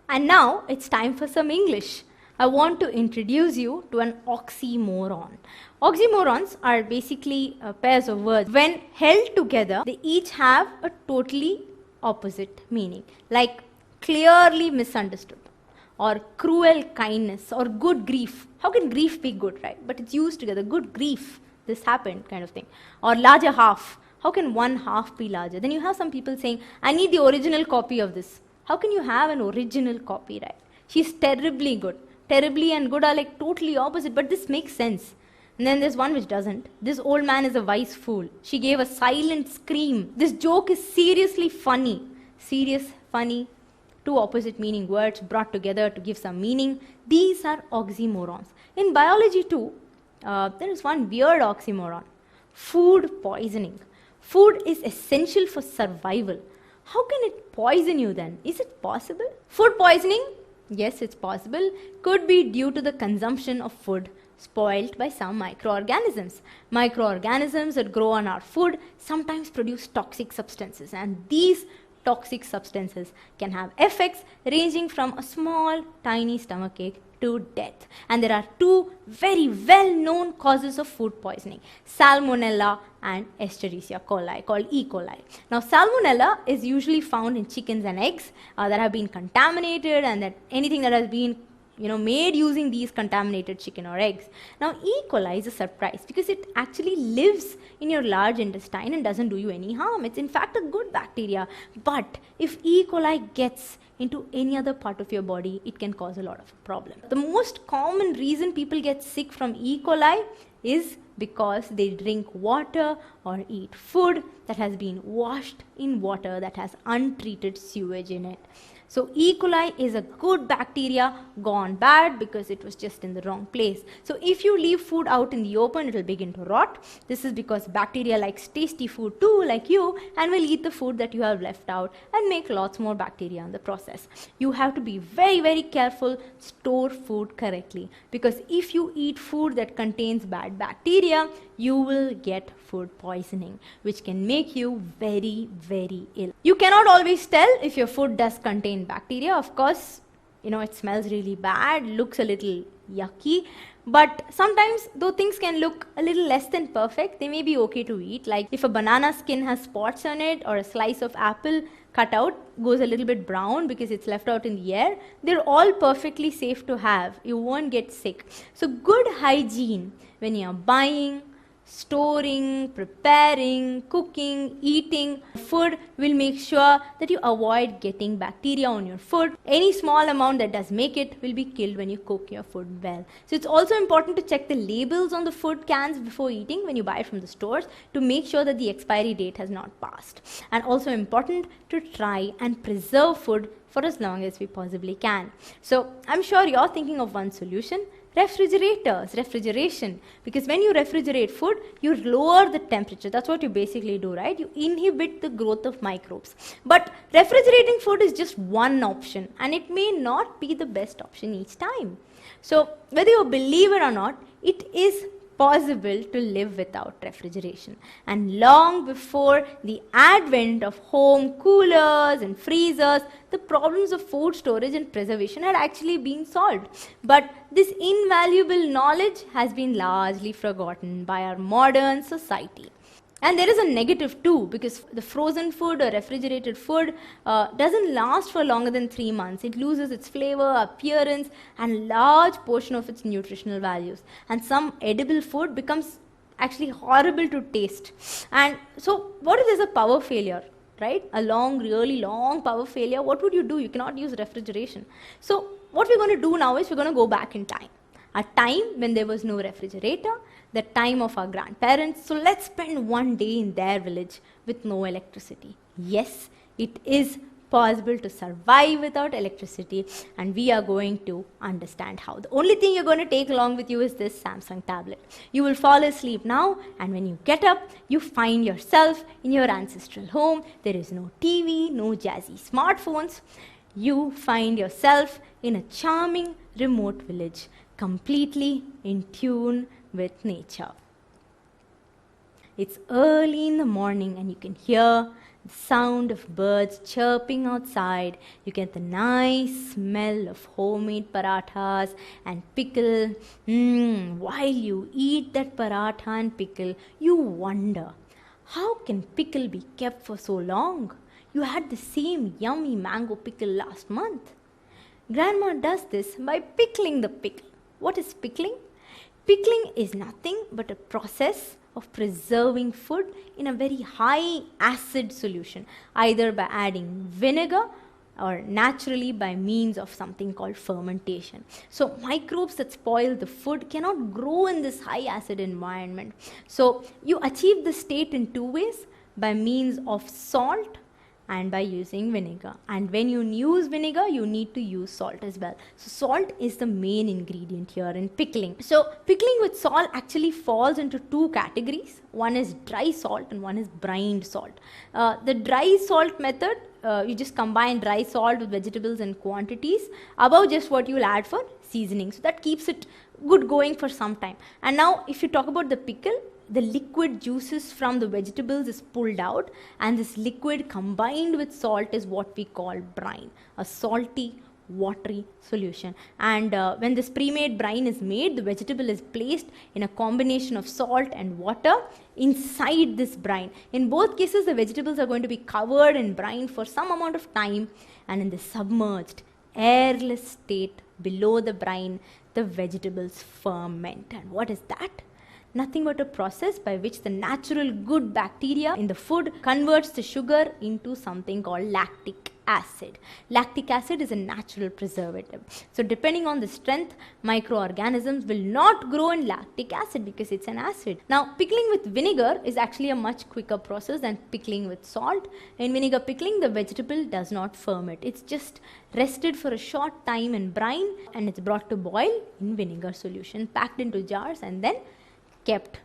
And now it's time for some English. I want to introduce you to an oxymoron. Oxymorons are basically pairs of words. When held together, they each have a totally opposite meaning, like clearly misunderstood, or cruel kindness, or good grief. How can grief be good, right? But it's used together. Good grief, this happened, kind of thing. Or larger half. How can one half be larger? Then you have some people saying, I need the original copy of this. How can you have an original copy, right? She's terribly good. Terribly and good are like totally opposite, but this makes sense. And then there's one which doesn't. This old man is a wise fool. She gave a silent scream. This joke is seriously funny. Serious, funny, two opposite meaning words brought together to give some meaning. These are oxymorons. In biology too, there is one weird oxymoron. Food poisoning. Food is essential for survival. How can it poison you then? Is it possible? Food poisoning? Yes, it's possible. Could be due to the consumption of food spoiled by some microorganisms. Microorganisms that grow on our food sometimes produce toxic substances, and these toxic substances can have effects ranging from a small, tiny stomachache to death. And there are two very well-known causes of food poisoning: Salmonella and Escherichia coli, called E. coli. Now, Salmonella is usually found in chickens and eggs that have been contaminated, and that anything that has been made using these contaminated chicken or eggs. Now, E. coli is a surprise because it actually lives in your large intestine and doesn't do you any harm. It's in fact a good bacteria. But if E. coli gets into any other part of your body, it can cause a lot of problem. The most common reason people get sick from E. coli is because they drink water or eat food that has been washed in water that has untreated sewage in it. So E. coli is a good bacteria gone bad because it was just in the wrong place. So if you leave food out in the open, it will begin to rot. This is because bacteria likes tasty food too, like you, and will eat the food that you have left out and make lots more bacteria in the process. You have to be very, very careful, store food correctly, because if you eat food that contains bad bacteria, you will get food poisoning, which can make you very, very ill. You cannot always tell if your food does contain bacteria. Of course, it smells really bad, looks a little yucky, but sometimes though things can look a little less than perfect, they may be okay to eat. Like if a banana skin has spots on it, or a slice of apple cut out goes a little bit brown because it's left out in the air, they're all perfectly safe to have. You won't get sick. So good hygiene when you're buying, storing, preparing, cooking, eating food will make sure that you avoid getting bacteria on your food. Any small amount that does make it will be killed when you cook your food well. So it's also important to check the labels on the food cans before eating when you buy it from the stores to make sure that the expiry date has not passed. And also important to try and preserve food for as long as we possibly can. So I'm sure you're thinking of one solution: refrigeration. Because when you refrigerate food, you lower the temperature. That's what you basically do, right? You inhibit the growth of microbes. But refrigerating food is just one option, and it may not be the best option each time. So whether you believe it or not, it is possible to live without refrigeration. And long before the advent of home coolers and freezers, the problems of food storage and preservation had actually been solved. But this invaluable knowledge has been largely forgotten by our modern society. And there is a negative too, because the frozen food or refrigerated food doesn't last for longer than 3 months. It loses its flavor, appearance, and large portion of its nutritional values. And some edible food becomes actually horrible to taste. And so what if there's a power failure, right? A really long power failure. What would you do? You cannot use refrigeration. So what we're going to do now is we're going to go back in time. A time when there was no refrigerator, the time of our grandparents. So let's spend one day in their village with no electricity. Yes, it is possible to survive without electricity, and we are going to understand how. The only thing you're going to take along with you is this Samsung tablet. You will fall asleep now, and when you get up, you find yourself in your ancestral home. There is no TV, no jazzy smartphones. You find yourself in a charming remote village, completely in tune with nature. It's early in the morning and you can hear The sound of birds chirping outside. You get the nice smell of homemade parathas and pickle. While you eat that paratha and pickle, you wonder, how can pickle be kept for so long? You had the same yummy mango pickle last month. Grandma does this by pickling the pickle. What is pickling? Pickling is nothing but a process of preserving food in a very high acid solution, either by adding vinegar or naturally by means of something called fermentation. So microbes that spoil the food cannot grow in this high acid environment. So you achieve this state in two ways, by means of salt and by using vinegar. And when you use vinegar, you need to use salt as well. So salt is the main ingredient here in pickling. So pickling with salt actually falls into two categories. One is dry salt and one is brined salt. The dry salt method, you just combine dry salt with vegetables in quantities above just what you will add for seasoning. So that keeps it good going for some time. And now if you talk about the pickle, the liquid juices from the vegetables is pulled out, and this liquid combined with salt is what we call brine, a salty watery solution. And when this pre-made brine is made, the vegetable is placed in a combination of salt and water inside this brine. In both cases, the vegetables are going to be covered in brine for some amount of time, and in the submerged airless state below the brine, the vegetables ferment. And what is that? Nothing but a process by which the natural good bacteria in the food converts the sugar into something called lactic acid. Lactic acid is a natural preservative. So depending on the strength, microorganisms will not grow in lactic acid because it's an acid. Now pickling with vinegar is actually a much quicker process than pickling with salt. In vinegar pickling, the vegetable does not ferment. It's just rested for a short time in brine, and it's brought to boil in vinegar solution, packed into jars and then kept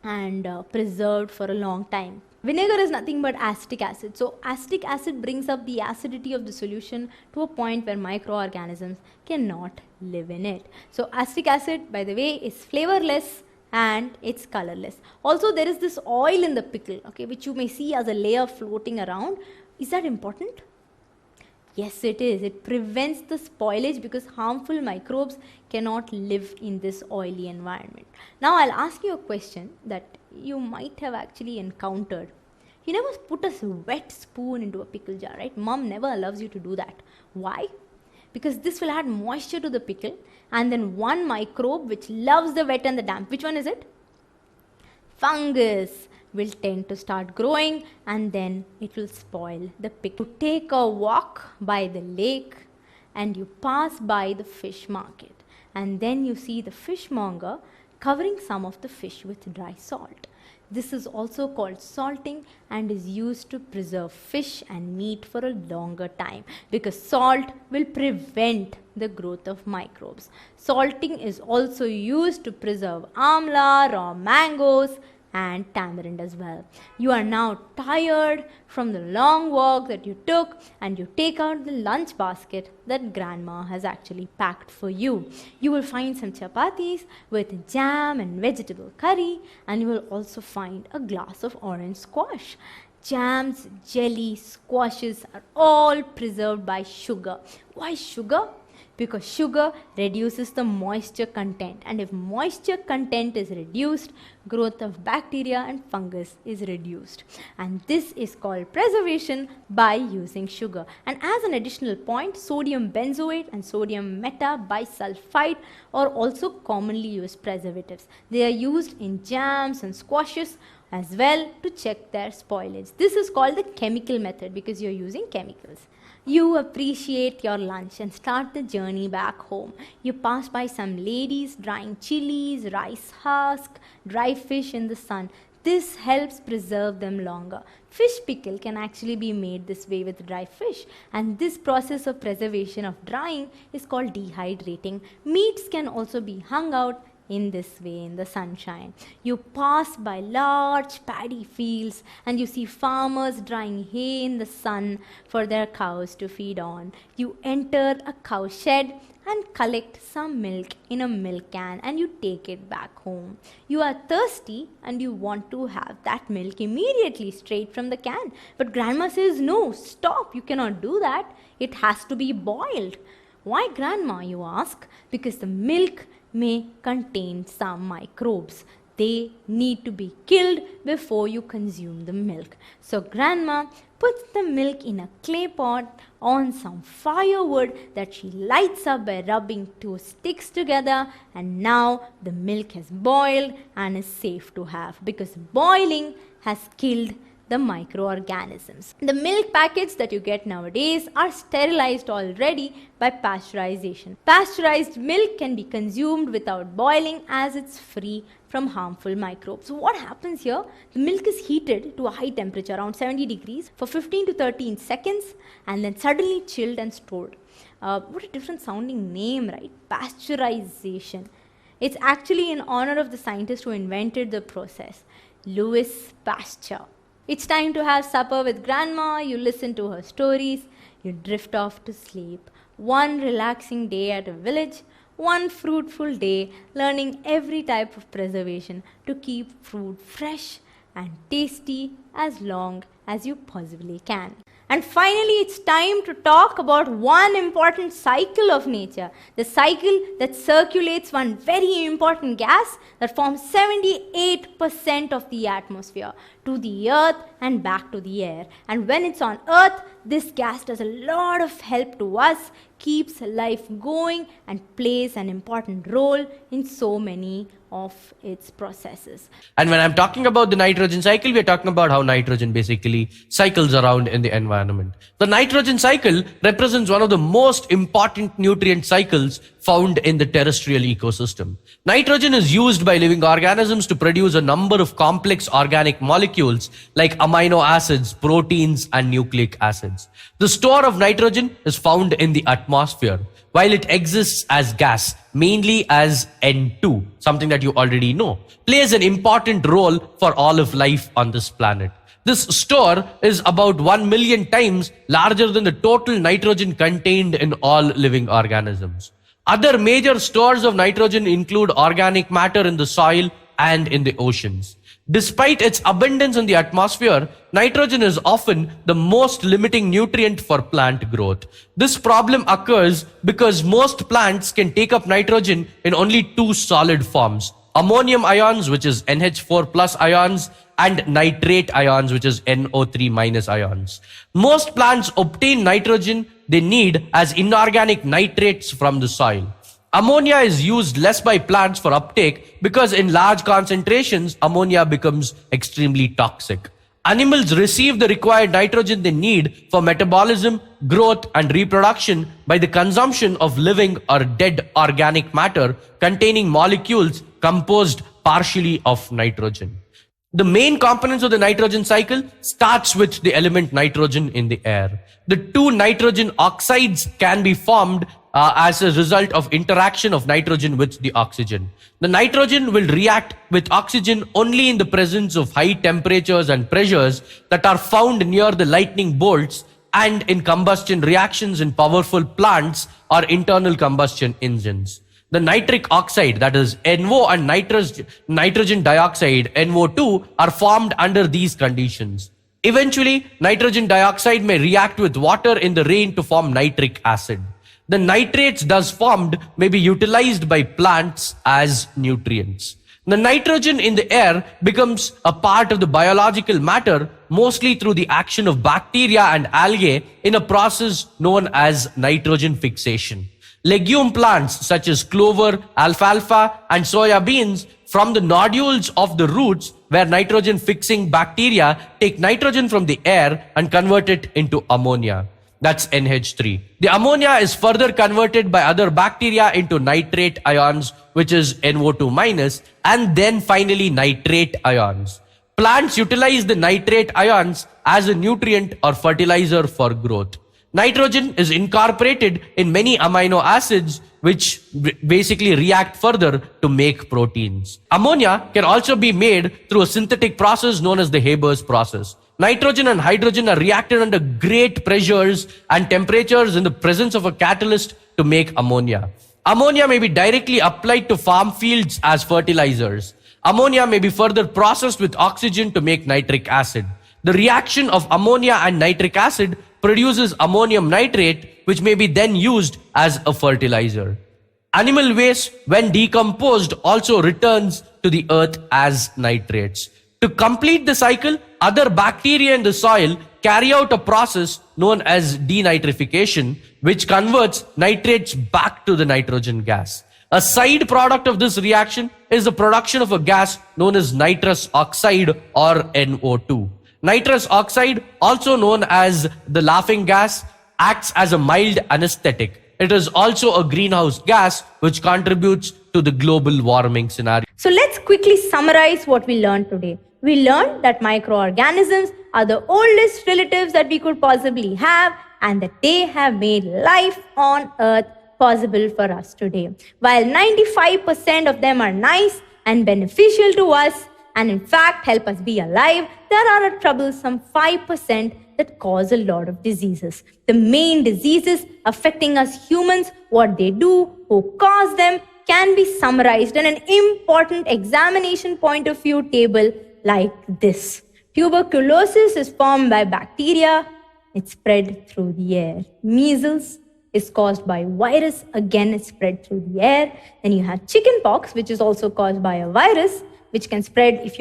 and preserved for a long time. Vinegar is nothing but acetic acid. So acetic acid brings up the acidity of the solution to a point where microorganisms cannot live in it. So acetic acid, by the way, is flavorless and it's colorless. Also, there is this oil in the pickle, okay, which you may see as a layer floating around. Is that important? Yes, it is. It prevents the spoilage because harmful microbes cannot live in this oily environment. Now, I'll ask you a question that you might have actually encountered. You never put a wet spoon into a pickle jar, right? Mom never allows you to do that. Why? Because this will add moisture to the pickle, and then one microbe which loves the wet and the damp. Which one is it? Fungus will tend to start growing, and then it will spoil the pickle. You take a walk by the lake and you pass by the fish market, and then you see the fishmonger covering some of the fish with dry salt. This is also called salting and is used to preserve fish and meat for a longer time because salt will prevent the growth of microbes. Salting is also used to preserve amla, raw mangoes, and tamarind as well. You are now tired from the long walk that you took, and you take out the lunch basket that grandma has actually packed for you. You will find some chapatis with jam and vegetable curry, and you will also find a glass of orange squash. Jams, jelly, squashes are all preserved by sugar. Why sugar? Because sugar reduces the moisture content, and if moisture content is reduced, growth of bacteria and fungus is reduced, and this is called preservation by using sugar. And as an additional point, sodium benzoate and sodium metabisulfite are also commonly used preservatives. They are used in jams and squashes as well to check their spoilage. This is called the chemical method because you are using chemicals. You appreciate your lunch and start the journey back home. You pass by some ladies drying chilies, rice husk, dry fish in the sun. This helps preserve them longer. Fish pickle can actually be made this way with dry fish, and this process of preservation of drying is called dehydrating. Meats can also be hung out in this way in the sunshine. You pass by large paddy fields and you see farmers drying hay in the sun for their cows to feed on. You enter a cow shed and collect some milk in a milk can and you take it back home. You are thirsty and you want to have that milk immediately straight from the can. But grandma says, no, stop, you cannot do that. It has to be boiled. Why, grandma, you ask? Because the milk may contain some microbes. They need to be killed before you consume the milk. So grandma puts the milk in a clay pot on some firewood that she lights up by rubbing two sticks together, and now the milk has boiled and is safe to have because boiling has killed the microorganisms. The milk packets that you get nowadays are sterilized already by pasteurization. Pasteurized milk can be consumed without boiling as it's free from harmful microbes. So what happens here? The milk is heated to a high temperature, around 70 degrees, for 15 to 13 seconds and then suddenly chilled and stored. What a different sounding name, right? Pasteurization. It's actually in honor of the scientist who invented the process, Louis Pasteur. It's time to have supper with grandma, you listen to her stories, you drift off to sleep. One relaxing day at a village, one fruitful day learning every type of preservation to keep food fresh and tasty as long as you possibly can. And finally, it's time to talk about one important cycle of nature, the cycle that circulates one very important gas that forms 78% of the atmosphere to the earth and back to the air. And when it's on earth, this gas does a lot of help to us, keeps life going and plays an important role in so many of its processes. And when I'm talking about the nitrogen cycle, we're talking about how nitrogen basically cycles around in the environment. The nitrogen cycle represents one of the most important nutrient cycles found in the terrestrial ecosystem. Nitrogen is used by living organisms to produce a number of complex organic molecules like amino acids, proteins, and nucleic acids. The store of nitrogen is found in the atmosphere, while it exists as gas, mainly as N2, something that you already know, plays an important role for all of life on this planet. This store is about 1 million times larger than the total nitrogen contained in all living organisms. Other major stores of nitrogen include organic matter in the soil and in the oceans. Despite its abundance in the atmosphere, nitrogen is often the most limiting nutrient for plant growth. This problem occurs because most plants can take up nitrogen in only two solid forms: ammonium ions, which is NH4 plus ions, and nitrate ions, which is NO3 minus ions. Most plants obtain nitrogen they need as inorganic nitrates from the soil. Ammonia is used less by plants for uptake because in large concentrations, ammonia becomes extremely toxic. Animals receive the required nitrogen they need for metabolism, growth, and reproduction by the consumption of living or dead organic matter containing molecules composed partially of nitrogen. The main components of the nitrogen cycle starts with the element nitrogen in the air. The two nitrogen oxides can be formed as a result of interaction of nitrogen with the oxygen. The nitrogen will react with oxygen only in the presence of high temperatures and pressures that are found near the lightning bolts and in combustion reactions in powerful plants or internal combustion engines. The nitric oxide, that is NO, and nitrogen dioxide, NO2, are formed under these conditions. Eventually, nitrogen dioxide may react with water in the rain to form nitric acid. The nitrates thus formed may be utilized by plants as nutrients. The nitrogen in the air becomes a part of the biological matter mostly through the action of bacteria and algae in a process known as nitrogen fixation. Legume plants such as clover, alfalfa, and soya beans from the nodules of the roots where nitrogen fixing bacteria take nitrogen from the air and convert it into ammonia. That's NH3. The ammonia is further converted by other bacteria into nitrate ions, which is NO2 minus, and then finally nitrate ions. Plants utilize the nitrate ions as a nutrient or fertilizer for growth. Nitrogen is incorporated in many amino acids which basically react further to make proteins. Ammonia can also be made through a synthetic process known as the Haber's process. Nitrogen and hydrogen are reacted under great pressures and temperatures in the presence of a catalyst to make ammonia. Ammonia may be directly applied to farm fields as fertilizers. Ammonia may be further processed with oxygen to make nitric acid. The reaction of ammonia and nitric acid produces ammonium nitrate, which may be then used as a fertilizer. Animal waste, when decomposed, also returns to the earth as nitrates. To complete the cycle, other bacteria in the soil carry out a process known as denitrification, which converts nitrates back to the nitrogen gas. A side product of this reaction is the production of a gas known as nitrous oxide or NO2. Nitrous oxide, also known as the laughing gas, acts as a mild anesthetic. It is also a greenhouse gas which contributes to the global warming scenario. So let's quickly summarize what we learned today. We learned that microorganisms are the oldest relatives that we could possibly have, and that they have made life on Earth possible for us today. While 95% of them are nice and beneficial to us, and in fact help us be alive, there are a troublesome 5% that cause a lot of diseases. The main diseases affecting us humans, what they do, who cause them, can be summarized in an important examination point of view table like this. Tuberculosis is formed by bacteria. It spread through the air. Measles is caused by virus. Again, it spread through the air. Then you have chickenpox, which is also caused by a virus, which can spread if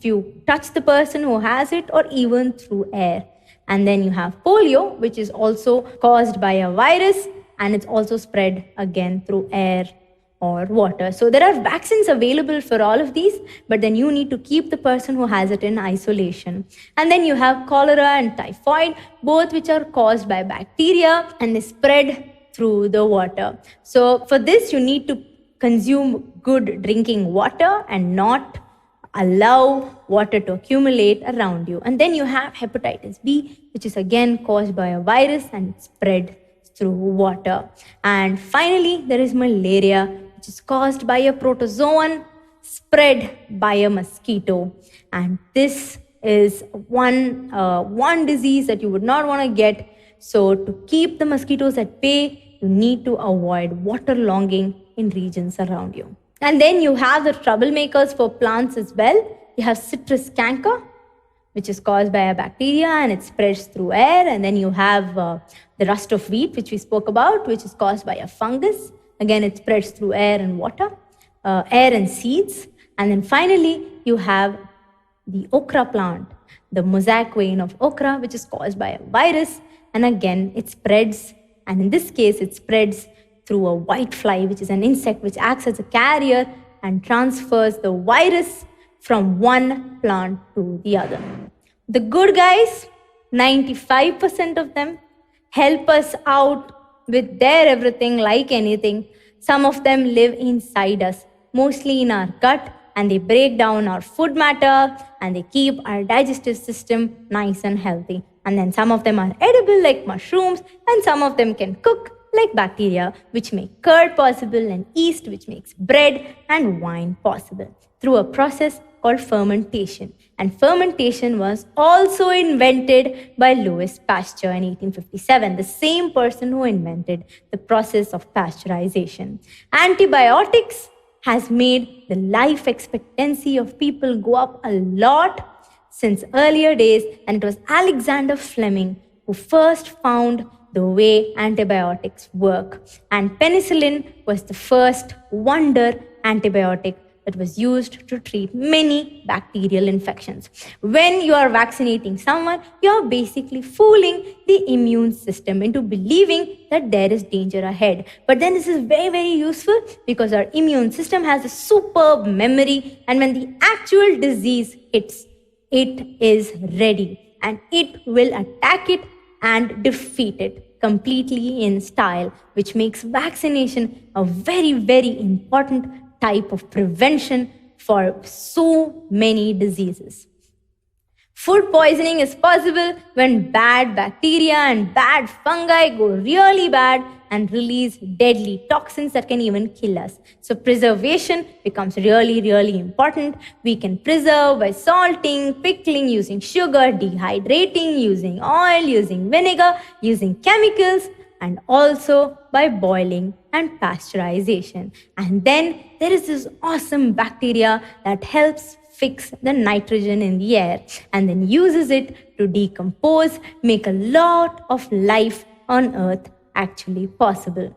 you touch the person who has it, or even through air. And then you have polio, which is also caused by a virus, and it's also spread again through air or water. So there are vaccines available for all of these, but then you need to keep the person who has it in isolation. And then you have cholera and typhoid, both which are caused by bacteria, and they spread through the water. So for this, you need to consume good drinking water and not allow water to accumulate around you. And then you have hepatitis B, which is again caused by a virus and it spread through water. And finally, there is malaria, which is caused by a protozoan spread by a mosquito. And this is one disease that you would not want to get. So to keep the mosquitoes at bay, you need to avoid waterlogging in regions around you. And then you have the troublemakers for plants as well. You have citrus canker, which is caused by a bacteria and it spreads through air. And then you have the rust of wheat, which we spoke about, which is caused by a fungus. Again, it spreads through air and water, air and seeds. And then finally, you have the okra plant, the mosaic vein of okra, which is caused by a virus. And again, it spreads. And in this case, it spreads through a whitefly, which is an insect which acts as a carrier and transfers the virus from one plant to the other. The good guys, 95% of them, help us out with their everything like anything. Some of them live inside us, mostly in our gut, and they break down our food matter and they keep our digestive system nice and healthy. And then some of them are edible like mushrooms, and some of them can cook like bacteria, which make curd possible, and yeast, which makes bread and wine possible through a process called fermentation. And fermentation was also invented by Louis Pasteur in 1857, the same person who invented the process of pasteurization. Antibiotics has made the life expectancy of people go up a lot since earlier days, and it was Alexander Fleming who first found the way antibiotics work. And penicillin was the first wonder antibiotic that was used to treat many bacterial infections. When you are vaccinating someone, you are basically fooling the immune system into believing that there is danger ahead. But then this is very, very useful because our immune system has a superb memory, and when the actual disease hits, it is ready and it will attack it and defeat it completely in style, which makes vaccination a very, very important type of prevention for so many diseases. Food poisoning is possible when bad bacteria and bad fungi go really bad and release deadly toxins that can even kill us. So preservation becomes really important. We can preserve by salting, pickling, using sugar, dehydrating, using oil, using vinegar, using chemicals, and also by boiling and pasteurization. And then there is this awesome bacteria that helps fix the nitrogen in the air and then uses it to decompose, make a lot of life on Earth actually possible.